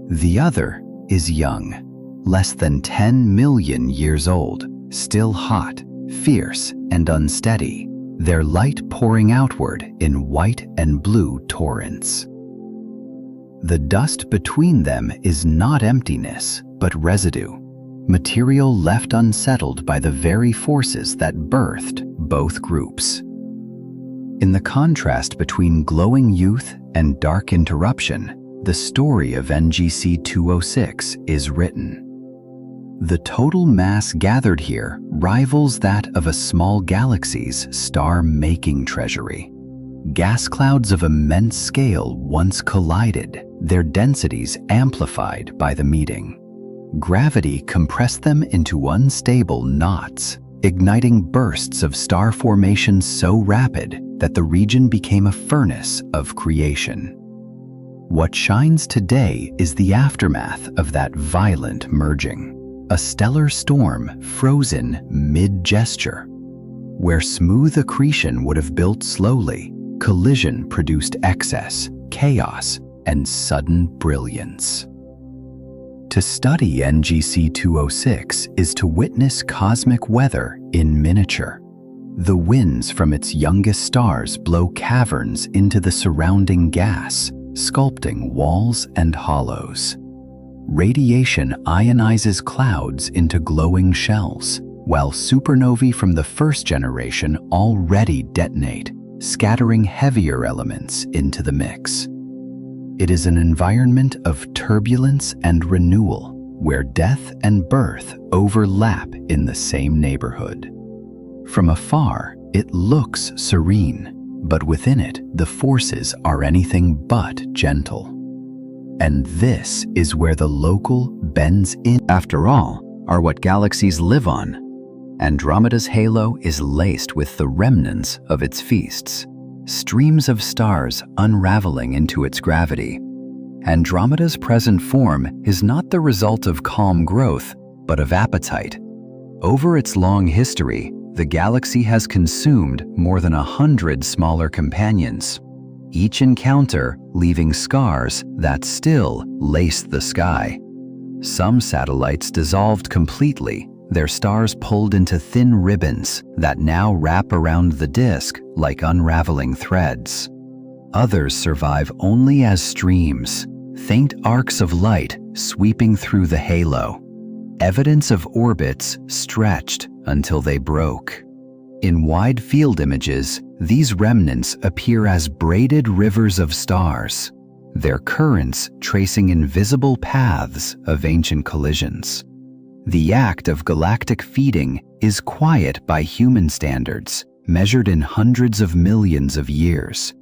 The other is young, less than 10 million years old, still hot, fierce, and unsteady, their light pouring outward in white and blue torrents. The dust between them is not emptiness, but residue, material left unsettled by the very forces that birthed both groups. In the contrast between glowing youth and dark interruption, the story of NGC 206 is written. The total mass gathered here rivals that of a small galaxy's star-making treasury. Gas clouds of immense scale once collided, their densities amplified by the meeting. Gravity compressed them into unstable knots, igniting bursts of star formation so rapid that the region became a furnace of creation. What shines today is the aftermath of that violent merging, a stellar storm frozen mid-gesture. Where smooth accretion would have built slowly, collision produced excess, chaos, and sudden brilliance. To study NGC 206 is to witness cosmic weather in miniature. The winds from its youngest stars blow caverns into the surrounding gas, sculpting walls and hollows. Radiation ionizes clouds into glowing shells, while supernovae from the first generation already detonate, scattering heavier elements into the mix. It is an environment of turbulence and renewal, where death and birth overlap in the same neighborhood. From afar, it looks serene, but within it, the forces are anything but gentle. And this is where the local bends in. After all, are what galaxies live on. Andromeda's halo is laced with the remnants of its feasts, streams of stars unraveling into its gravity. Andromeda's present form is not the result of calm growth, but of appetite. Over its long history, the galaxy has consumed more than 100 smaller companions, each encounter leaving scars that still lace the sky. Some satellites dissolved completely, their stars pulled into thin ribbons that now wrap around the disk like unraveling threads. Others survive only as streams, faint arcs of light sweeping through the halo, evidence of orbits stretched until they broke. In wide field images, these remnants appear as braided rivers of stars, their currents tracing invisible paths of ancient collisions. The act of galactic feeding is quiet by human standards, measured in hundreds of millions of years,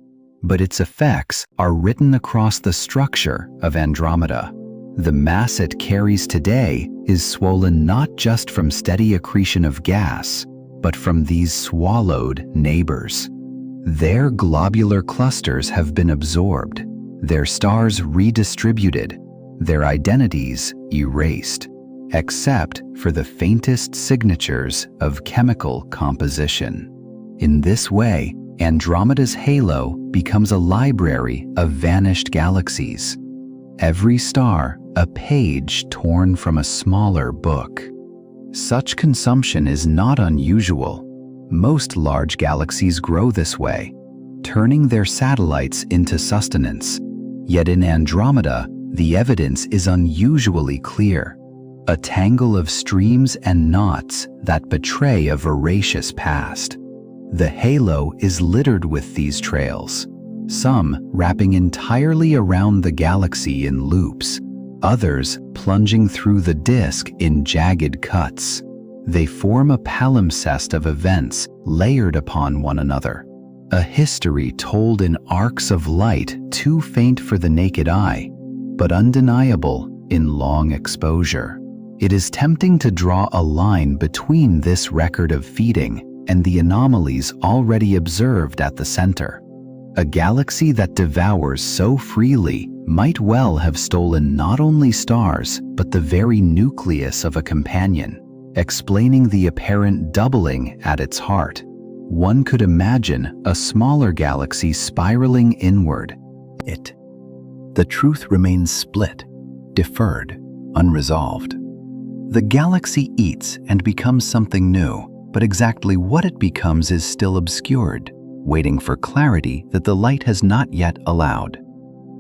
but its effects are written across the structure of Andromeda. The mass it carries today is swollen not just from steady accretion of gas, but from these swallowed neighbors. Their globular clusters have been absorbed, their stars redistributed, their identities erased, except for the faintest signatures of chemical composition. In this way, Andromeda's halo becomes a library of vanished galaxies. Every star a page torn from a smaller book. Such consumption is not unusual. Most large galaxies grow this way, turning their satellites into sustenance. Yet in Andromeda, the evidence is unusually clear. A tangle of streams and knots that betray a voracious past. The halo is littered with these trails, some wrapping entirely around the galaxy in loops, others plunging through the disk in jagged cuts. They form a palimpsest of events layered upon one another, a history told in arcs of light too faint for the naked eye, but undeniable in long exposure. It is tempting to draw a line between this record of feeding and the anomalies already observed at the center. A galaxy that devours so freely might well have stolen not only stars, but the very nucleus of a companion, explaining the apparent doubling at its heart. One could imagine a smaller galaxy spiraling inward. The truth remains split, deferred, unresolved. The galaxy eats and becomes something new, but exactly what it becomes is still obscured, waiting for clarity that the light has not yet allowed.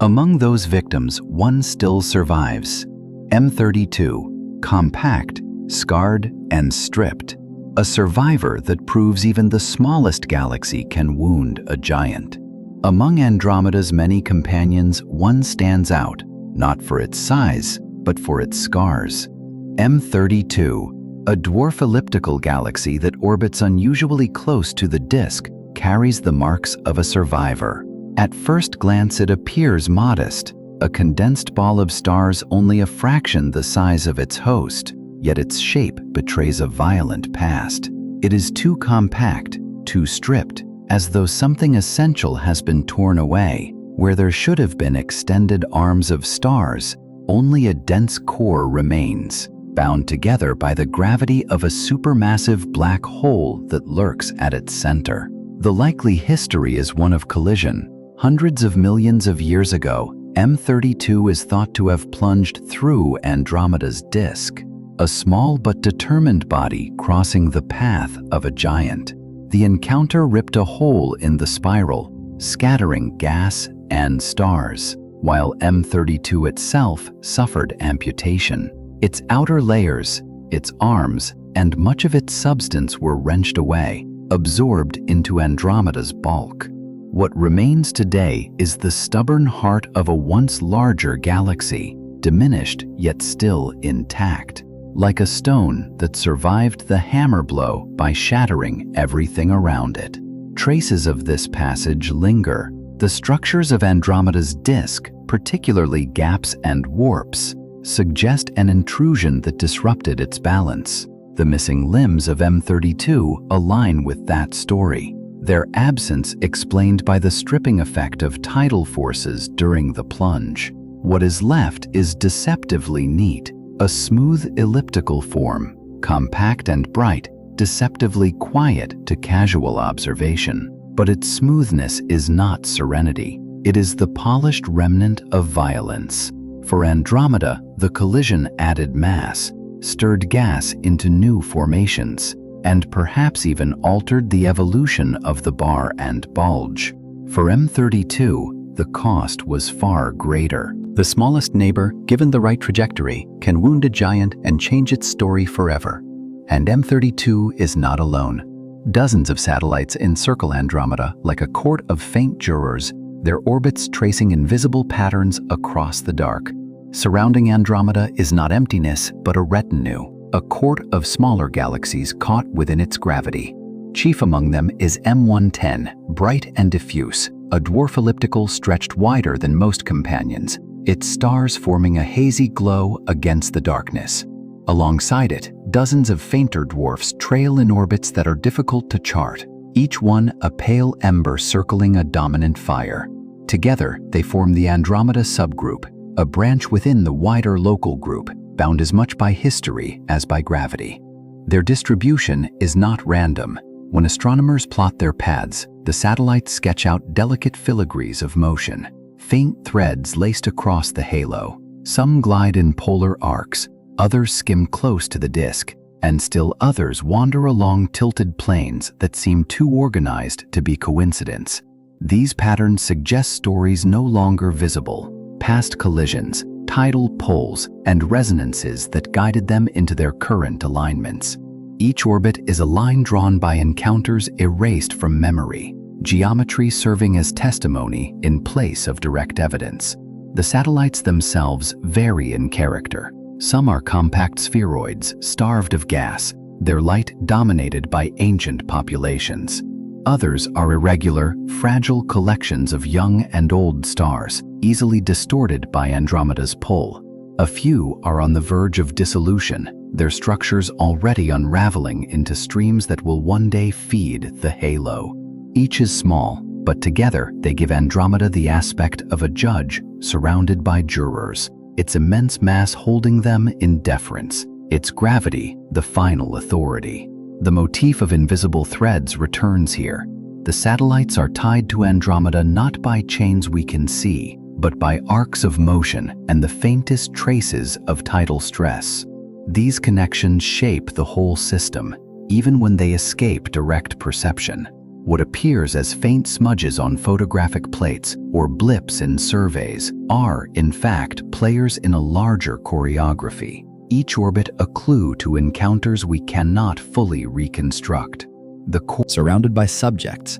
Among those victims, one still survives. M32, compact, scarred, and stripped. A survivor that proves even the smallest galaxy can wound a giant. Among Andromeda's many companions, one stands out, not for its size, but for its scars. M32, a dwarf elliptical galaxy that orbits unusually close to the disk, carries the marks of a survivor. At first glance it appears modest, a condensed ball of stars only a fraction the size of its host, yet its shape betrays a violent past. It is too compact, too stripped, as though something essential has been torn away. Where there should have been extended arms of stars, only a dense core remains, bound together by the gravity of a supermassive black hole that lurks at its center. The likely history is one of collision. Hundreds of millions of years ago, M32 is thought to have plunged through Andromeda's disk, a small but determined body crossing the path of a giant. The encounter ripped a hole in the spiral, scattering gas and stars, while M32 itself suffered amputation. Its outer layers, its arms, and much of its substance were wrenched away, absorbed into Andromeda's bulk. What remains today is the stubborn heart of a once larger galaxy, diminished yet still intact, like a stone that survived the hammer blow by shattering everything around it. Traces of this passage linger. The structures of Andromeda's disk, particularly gaps and warps, suggest an intrusion that disrupted its balance. The missing limbs of M32 align with that story, their absence explained by the stripping effect of tidal forces during the plunge. What is left is deceptively neat, a smooth elliptical form, compact and bright, deceptively quiet to casual observation. But its smoothness is not serenity. It is the polished remnant of violence. For Andromeda, the collision added mass, stirred gas into new formations, and perhaps even altered the evolution of the bar and bulge. For M32, the cost was far greater. The smallest neighbor, given the right trajectory, can wound a giant and change its story forever. And M32 is not alone. Dozens of satellites encircle Andromeda like a court of faint jurors, their orbits tracing invisible patterns across the dark. Surrounding Andromeda is not emptiness, but a retinue, a court of smaller galaxies caught within its gravity. Chief among them is M110, bright and diffuse, a dwarf elliptical stretched wider than most companions, its stars forming a hazy glow against the darkness. Alongside it, dozens of fainter dwarfs trail in orbits that are difficult to chart, each one a pale ember circling a dominant fire. Together, they form the Andromeda subgroup, a branch within the wider local group, bound as much by history as by gravity. Their distribution is not random. When astronomers plot their paths, the satellites sketch out delicate filigrees of motion, faint threads laced across the halo. Some glide in polar arcs, others skim close to the disk, and still others wander along tilted planes that seem too organized to be coincidence. These patterns suggest stories no longer visible, past collisions, tidal poles, and resonances that guided them into their current alignments. Each orbit is a line drawn by encounters erased from memory, geometry serving as testimony in place of direct evidence. The satellites themselves vary in character. Some are compact spheroids, starved of gas, their light dominated by ancient populations. Others are irregular, fragile collections of young and old stars, easily distorted by Andromeda's pull. A few are on the verge of dissolution, their structures already unraveling into streams that will one day feed the halo. Each is small, but together they give Andromeda the aspect of a judge surrounded by jurors, its immense mass holding them in deference, its gravity the final authority. The motif of invisible threads returns here. The satellites are tied to Andromeda not by chains we can see, but by arcs of motion and the faintest traces of tidal stress. These connections shape the whole system, even when they escape direct perception. What appears as faint smudges on photographic plates or blips in surveys are, in fact, players in a larger choreography, each orbit a clue to encounters we cannot fully reconstruct. The core surrounded by subjects,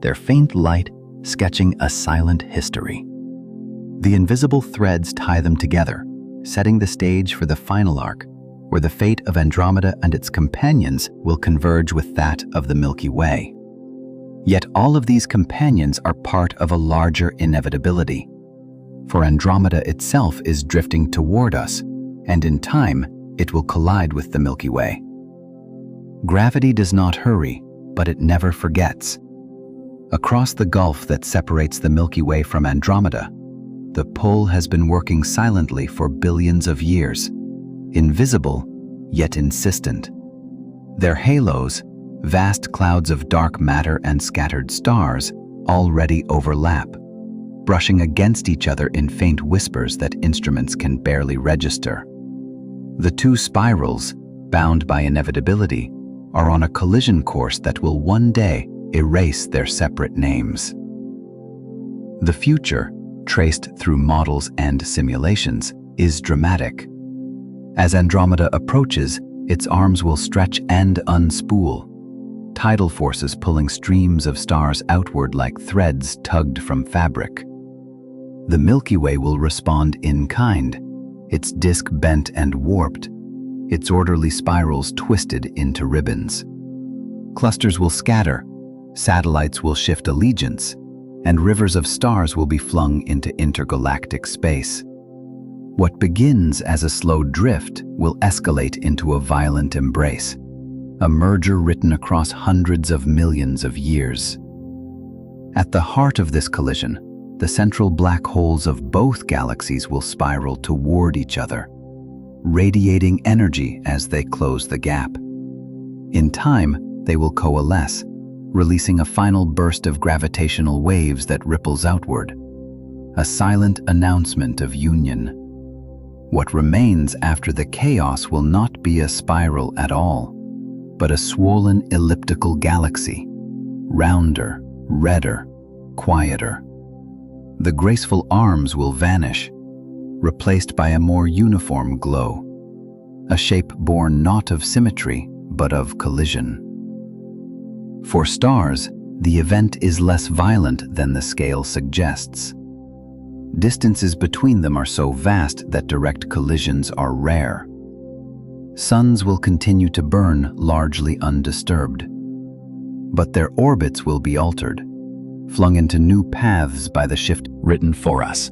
their faint light sketching a silent history. The invisible threads tie them together, setting the stage for the final arc, where the fate of Andromeda and its companions will converge with that of the Milky Way. Yet all of these companions are part of a larger inevitability. For Andromeda itself is drifting toward us, and in time, it will collide with the Milky Way. Gravity does not hurry, but it never forgets. Across the gulf that separates the Milky Way from Andromeda, the pull has been working silently for billions of years, invisible, yet insistent. Their halos, vast clouds of dark matter and scattered stars, already overlap, brushing against each other in faint whispers that instruments can barely register. The two spirals, bound by inevitability, are on a collision course that will one day erase their separate names. The future, traced through models and simulations, is dramatic. As Andromeda approaches, its arms will stretch and unspool, tidal forces pulling streams of stars outward like threads tugged from fabric. The Milky Way will respond in kind, its disk bent and warped, its orderly spirals twisted into ribbons. Clusters will scatter, satellites will shift allegiance, and rivers of stars will be flung into intergalactic space. What begins as a slow drift will escalate into a violent embrace, a merger written across hundreds of millions of years. At the heart of this collision, the central black holes of both galaxies will spiral toward each other. radiating energy as they close the gap. In time, they will coalesce, releasing a final burst of gravitational waves that ripples outward, a silent announcement of union. What remains after the chaos will not be a spiral at all, but a swollen elliptical galaxy, rounder, redder, quieter. The graceful arms will vanish, replaced by a more uniform glow, a shape born not of symmetry, but of collision. For stars, the event is less violent than the scale suggests. Distances between them are so vast that direct collisions are rare. Suns will continue to burn largely undisturbed, but their orbits will be altered, flung into new paths by the shift written for us.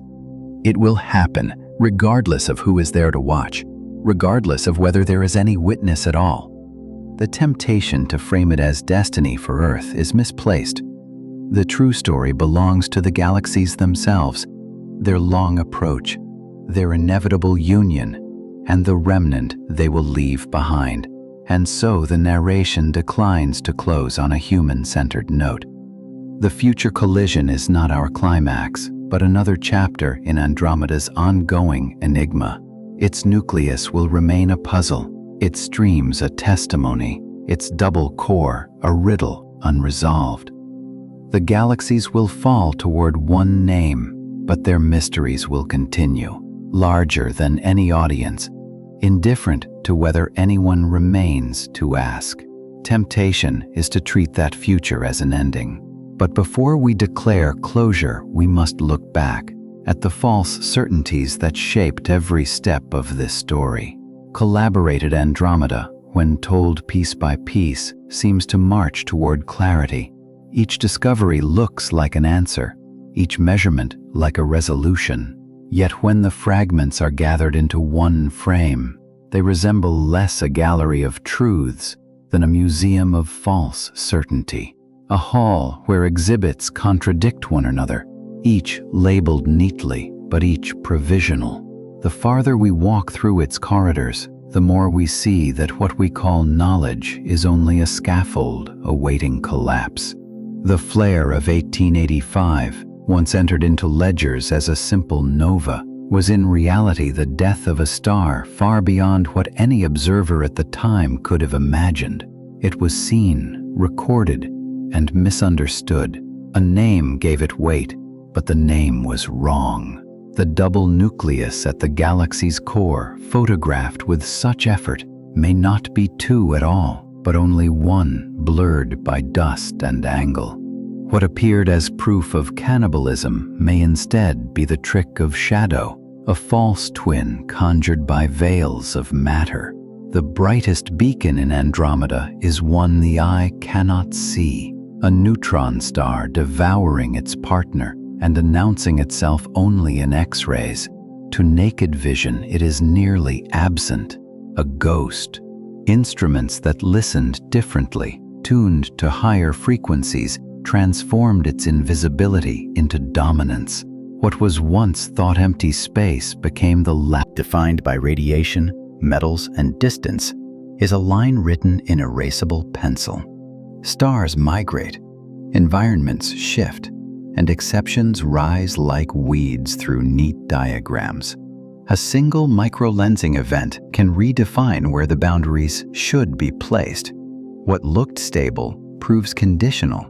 It will happen regardless of who is there to watch, regardless of whether there is any witness at all. The temptation to frame it as destiny for Earth is misplaced. The true story belongs to the galaxies themselves, their long approach, their inevitable union, and the remnant they will leave behind. And so the narration declines to close on a human-centered note. The future collision is not our climax, but another chapter in Andromeda's ongoing enigma. Its nucleus will remain a puzzle, its streams a testimony, its double core a riddle unresolved. The galaxies will fall toward one name, but their mysteries will continue, larger than any audience, indifferent to whether anyone remains to ask. Temptation is to treat that future as an ending. But before we declare closure, we must look back at the false certainties that shaped every step of this story. Collaborated Andromeda, when told piece by piece, seems to march toward clarity. Each discovery looks like an answer, each measurement like a resolution. Yet when the fragments are gathered into one frame, they resemble less a gallery of truths than a museum of false certainty. A hall where exhibits contradict one another, each labeled neatly, but each provisional. The farther we walk through its corridors, the more we see that what we call knowledge is only a scaffold awaiting collapse. The flare of 1885, once entered into ledgers as a simple nova, was in reality the death of a star far beyond what any observer at the time could have imagined. It was seen, recorded, and misunderstood. A name gave it weight, but the name was wrong. The double nucleus at the galaxy's core, photographed with such effort, may not be two at all, but only one, blurred by dust and angle. What appeared as proof of cannibalism may instead be the trick of shadow, a false twin conjured by veils of matter. The brightest beacon in Andromeda is one the eye cannot see, a neutron star devouring its partner and announcing itself only in X-rays. To naked vision, it is nearly absent, a ghost. Instruments that listened differently, tuned to higher frequencies, transformed its invisibility into dominance. What was once thought empty space became the lap defined by radiation, metals, and distance, is a line written in erasable pencil. Stars migrate, environments shift, and exceptions rise like weeds through neat diagrams. A single microlensing event can redefine where the boundaries should be placed. What looked stable proves conditional,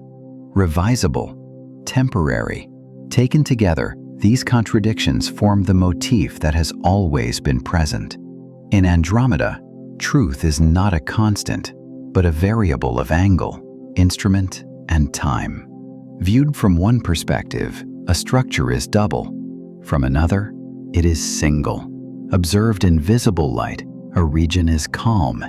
revisable, temporary. Taken together, these contradictions form the motif that has always been present. In Andromeda, truth is not a constant, but a variable of angle, instrument, and time. Viewed from one perspective, a structure is double. From another, it is single. Observed in visible light, a region is calm.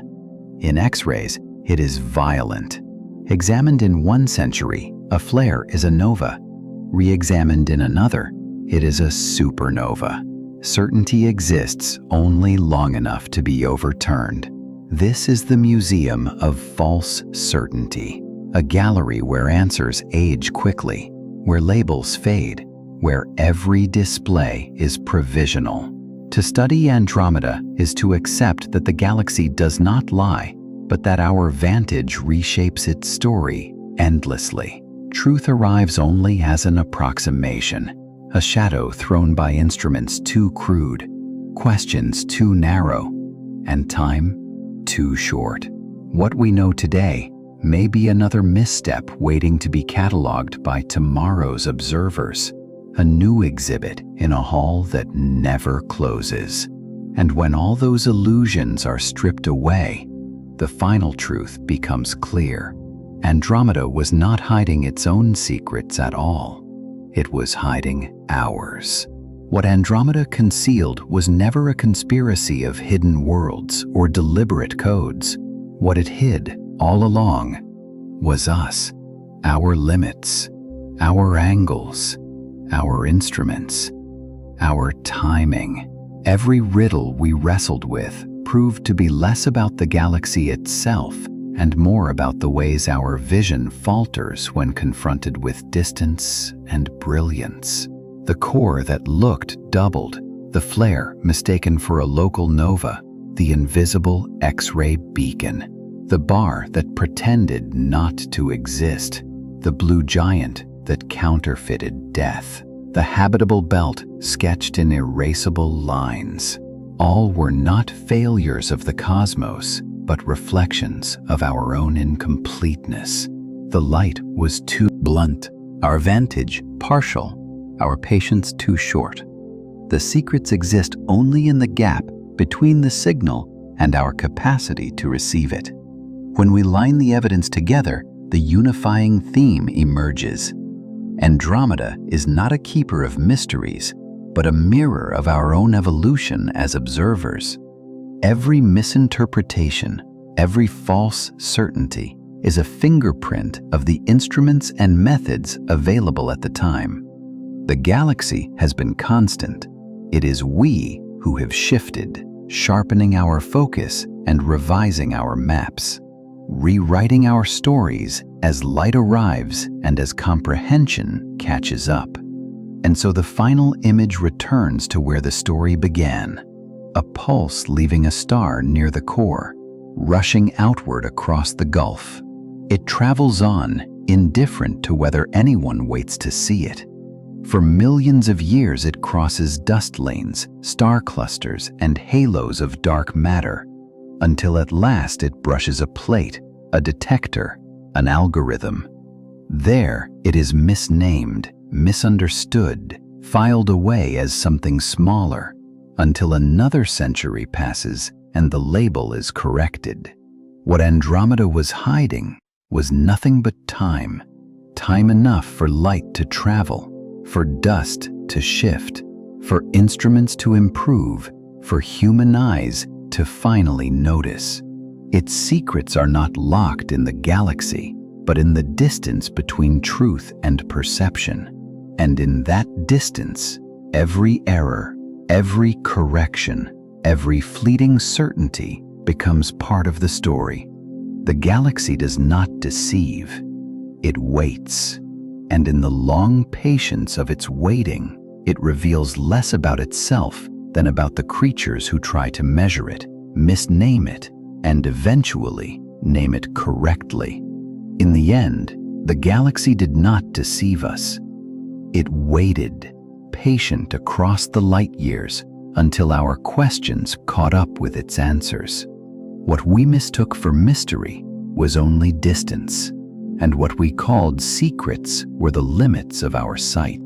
In X-rays, it is violent. Examined in one century, a flare is a nova. Re-examined in another, it is a supernova. Certainty exists only long enough to be overturned. This is the museum of false certainty, a gallery where answers age quickly, where labels fade, where every display is provisional. To study Andromeda is to accept that the galaxy does not lie, but that our vantage reshapes its story endlessly. Truth arrives only as an approximation, a shadow thrown by instruments too crude, questions too narrow, and time too short. What we know today may be another misstep waiting to be cataloged by tomorrow's observers, a new exhibit in a hall that never closes. And when all those illusions are stripped away, the final truth becomes clear. Andromeda was not hiding its own secrets at all. It was hiding ours. What Andromeda concealed was never a conspiracy of hidden worlds or deliberate codes. What it hid all along was us, our limits, our angles, our instruments, our timing. Every riddle we wrestled with proved to be less about the galaxy itself and more about the ways our vision falters when confronted with distance and brilliance. The core that looked doubled, the flare mistaken for a local nova, the invisible X-ray beacon, the bar that pretended not to exist, the blue giant that counterfeited death, the habitable belt sketched in erasable lines. All were not failures of the cosmos, but reflections of our own incompleteness. The light was too blunt, our vantage partial, our patience too short. The secrets exist only in the gap between the signal and our capacity to receive it. When we line the evidence together, the unifying theme emerges. Andromeda is not a keeper of mysteries, but a mirror of our own evolution as observers. Every misinterpretation, every false certainty is a fingerprint of the instruments and methods available at the time. The galaxy has been constant. It is we who have shifted, sharpening our focus and revising our maps, rewriting our stories as light arrives and as comprehension catches up. And so the final image returns to where the story began, a pulse leaving a star near the core, rushing outward across the gulf. It travels on, indifferent to whether anyone waits to see it. For millions of years it crosses dust lanes, star clusters, and halos of dark matter, until at last it brushes a plate, a detector, an algorithm. There it is misnamed, misunderstood, filed away as something smaller, until another century passes and the label is corrected. What Andromeda was hiding was nothing but time. Time enough for light to travel, for dust to shift, for instruments to improve, for human eyes to finally notice. Its secrets are not locked in the galaxy, but in the distance between truth and perception. And in that distance, every error, every correction, every fleeting certainty becomes part of the story. The galaxy does not deceive. It waits. And in the long patience of its waiting, it reveals less about itself than about the creatures who try to measure it, misname it, and eventually name it correctly. In the end, the galaxy did not deceive us. It waited, patient across the light years, until our questions caught up with its answers. What we mistook for mystery was only distance, and what we called secrets were the limits of our sight.